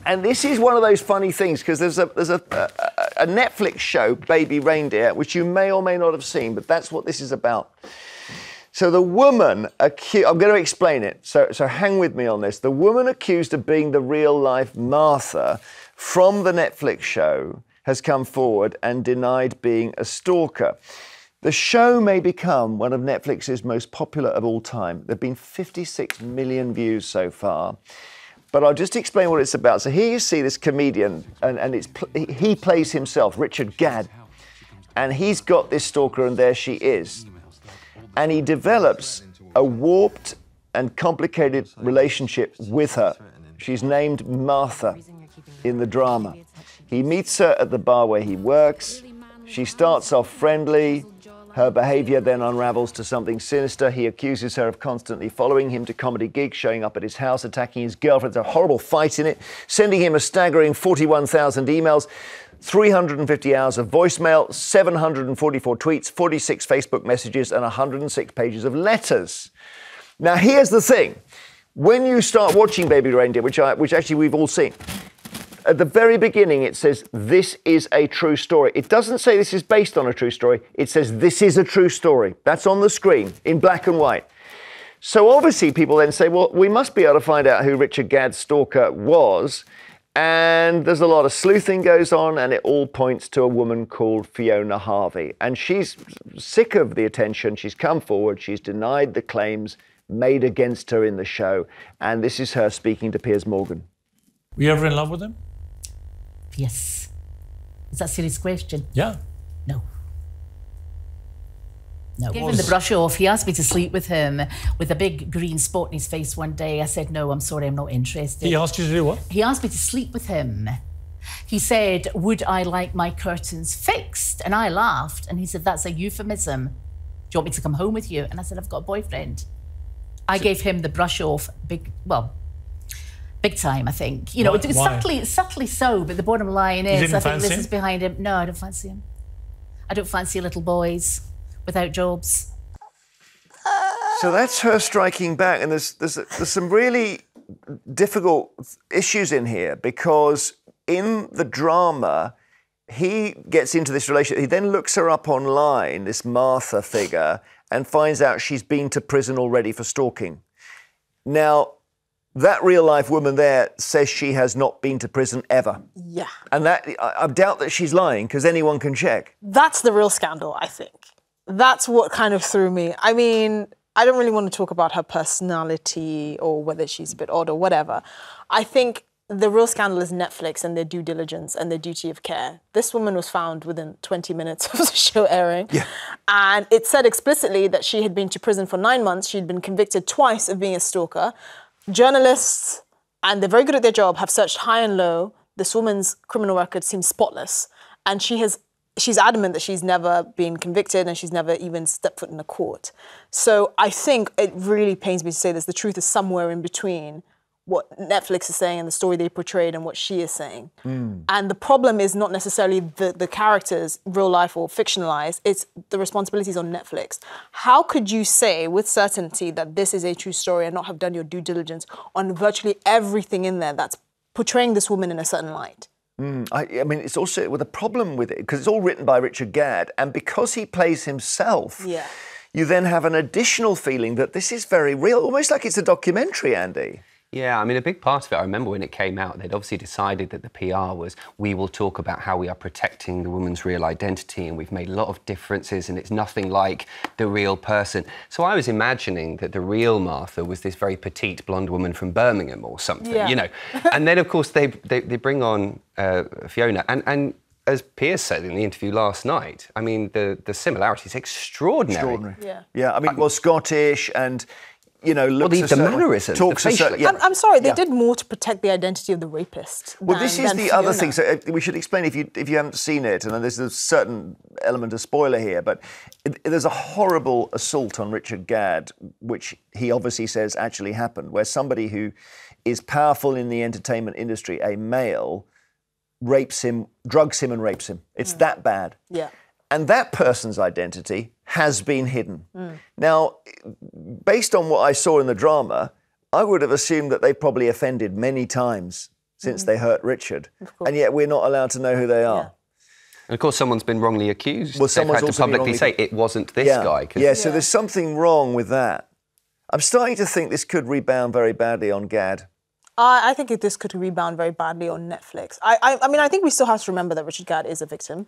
And this is one of those funny things, because there's a Netflix show, Baby Reindeer, which you may or may not have seen, but that's what this is about. So the woman accused, I'm going to explain it, so hang with me on this. The woman accused of being the real-life Martha from the Netflix show has come forward and denied being a stalker. The show may become one of Netflix's most popular of all time. There have been 56 million views so far. But I'll just explain what it's about. So here you see this comedian, and he plays himself, Richard Gadd. And he's got this stalker, and there she is. And he develops a warped and complicated relationship with her. She's named Martha in the drama. He meets her at the bar where he works. She starts off friendly. Her behaviour then unravels to something sinister. He accuses her of constantly following him to comedy gigs, showing up at his house, attacking his girlfriend. There's a horrible fight in it, sending him a staggering 41,000 emails, 350 hours of voicemail, 744 tweets, 46 Facebook messages, and 106 pages of letters. Now, here's the thing. When you start watching Baby Reindeer, which actually we've all seen, at the very beginning, it says, this is a true story. It doesn't say this is based on a true story. It says, this is a true story. That's on the screen in black and white. So obviously people then say, well, we must be able to find out who Richard Gadd's stalker was. And there's a lot of sleuthing goes on, and it all points to a woman called Fiona Harvey. And she's sick of the attention. She's come forward. She's denied the claims made against her in the show. And this is her speaking to Piers Morgan. Were you ever in love with him? Yes. Is that a serious question? Yeah. No. No. Gave him the brush off. He asked me to sleep with him with a big green spot in his face one day. I said, no, I'm sorry, I'm not interested. He asked you to do what? He asked me to sleep with him. He said, would I like my curtains fixed? And I laughed. And he said, that's a euphemism. Do you want me to come home with you? And I said, I've got a boyfriend. I gave him the brush off big time, I think. You know, it was subtly so, but the bottom line is, I think this is behind him. No, I don't fancy him. I don't fancy little boys without jobs. So that's her striking back, and there's some really difficult issues in here, because in the drama, he gets into this relationship. He then looks her up online, this Martha figure, and finds out she's been to prison already for stalking. Now, that real-life woman there says she has not been to prison ever. Yeah. And that I doubt that she's lying, because anyone can check. That's the real scandal, I think. That's what kind of threw me. I mean, I don't really want to talk about her personality or whether she's a bit odd or whatever. I think the real scandal is Netflix and their due diligence and their duty of care. This woman was found within 20 minutes of the show airing. Yeah. And it said explicitly that she had been to prison for 9 months. She'd been convicted twice of being a stalker. Journalists, and they're very good at their job, have searched high and low. This woman's criminal record seems spotless. And she's adamant that she's never been convicted and she's never even stepped foot in a court. So I think it really pains me to say this. The truth is somewhere in between what Netflix is saying and the story they portrayed and what she is saying. And the problem is not necessarily the characters, real life or fictionalized, it's the responsibilities on Netflix. How could you say with certainty that this is a true story and not have done your due diligence on virtually everything in there that's portraying this woman in a certain light? I mean, it's also with a problem with it, because it's all written by Richard Gadd, and because he plays himself, you then have an additional feeling that this is very real, almost like it's a documentary, Andy. Yeah, I mean, a big part of it, I remember when it came out, they'd obviously decided that the PR was, we will talk about how we are protecting the woman's real identity, and we've made a lot of differences, and it's nothing like the real person. So I was imagining that the real Martha was this very petite blonde woman from Birmingham or something, you know. And then, of course, they bring on Fiona, and as Piers said in the interview last night, I mean, the similarity is extraordinary. Yeah, I mean, well, Scottish and... You know, looks the mannerisms, talks the facial. I'm sorry, they did more to protect the identity of the rapist. Well, this is the other thing. So we should explain if you haven't seen it, and there's a certain element of spoiler here, but there's a horrible assault on Richard Gadd, which he obviously says actually happened, where somebody who is powerful in the entertainment industry, a male, rapes him, drugs him, and rapes him. It's that bad. Yeah. And that person's identity has been hidden. Now, based on what I saw in the drama, I would have assumed that they probably offended many times since they hurt Richard, and yet we're not allowed to know who they are. Yeah. And of course, someone's been wrongly accused. Well, They've someone's had to also been publicly wrongly- say it wasn't this guy. 'cause- Yeah, so there's something wrong with that. I'm starting to think this could rebound very badly on Gadd. I think this could rebound very badly on Netflix. I mean, I think we still have to remember that Richard Gadd is a victim,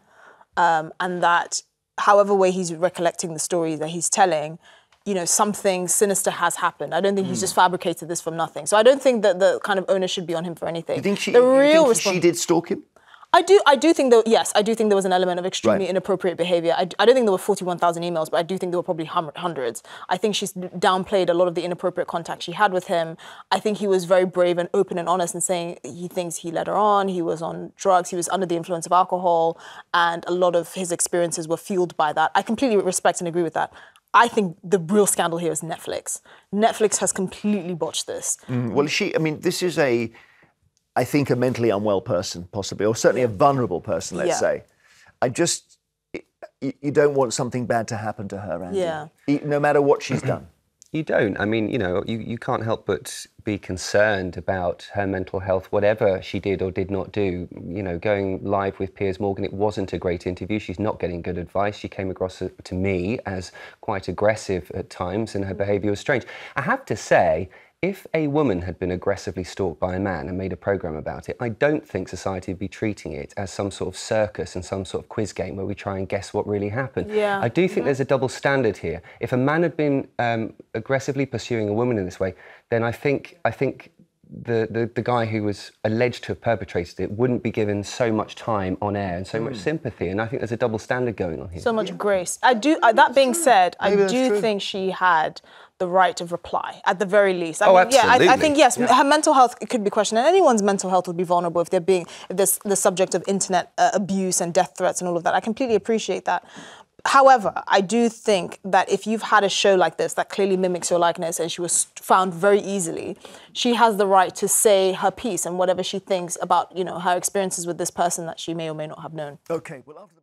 and that however way he's recollecting the story that he's telling, you know, something sinister has happened. I don't think he's just fabricated this from nothing. So I don't think that the kind of onus should be on him for anything. You think she, the you real think she did stalk him? I do think that, yes, I do think there was an element of extremely inappropriate behaviour. I don't think there were 41,000 emails, but I do think there were probably hundreds. I think she's downplayed a lot of the inappropriate contact she had with him. I think he was very brave and open and honest in saying he thinks he led her on, he was on drugs, he was under the influence of alcohol, and a lot of his experiences were fueled by that. I completely respect and agree with that. I think the real scandal here is Netflix. Netflix has completely botched this. Well, this is I think a mentally unwell person, possibly, or certainly a vulnerable person, let's say. You don't want something bad to happen to her, Andy. Yeah. No matter what she's done. You don't. I mean, you know, you can't help but be concerned about her mental health, whatever she did or did not do. You know, going live with Piers Morgan, it wasn't a great interview. She's not getting good advice. She came across to me as quite aggressive at times, and her behaviour was strange. I have to say, if a woman had been aggressively stalked by a man and made a programme about it, I don't think society would be treating it as some sort of circus and some sort of quiz game where we try and guess what really happened. Yeah. I do think there's a double standard here. If a man had been aggressively pursuing a woman in this way, then I think the guy who was alleged to have perpetrated it wouldn't be given so much time on air and so much sympathy. And I think there's a double standard going on here. So much grace. That being said, I do think she had the right of reply, at the very least. Absolutely. I think, yes, her mental health could be questioned, and anyone's mental health would be vulnerable if there's the subject of internet abuse and death threats and all of that. I completely appreciate that. However, I do think that if you've had a show like this that clearly mimics your likeness and she was found very easily, she has the right to say her piece and whatever she thinks about, you know, her experiences with this person that she may or may not have known. Okay, well, after the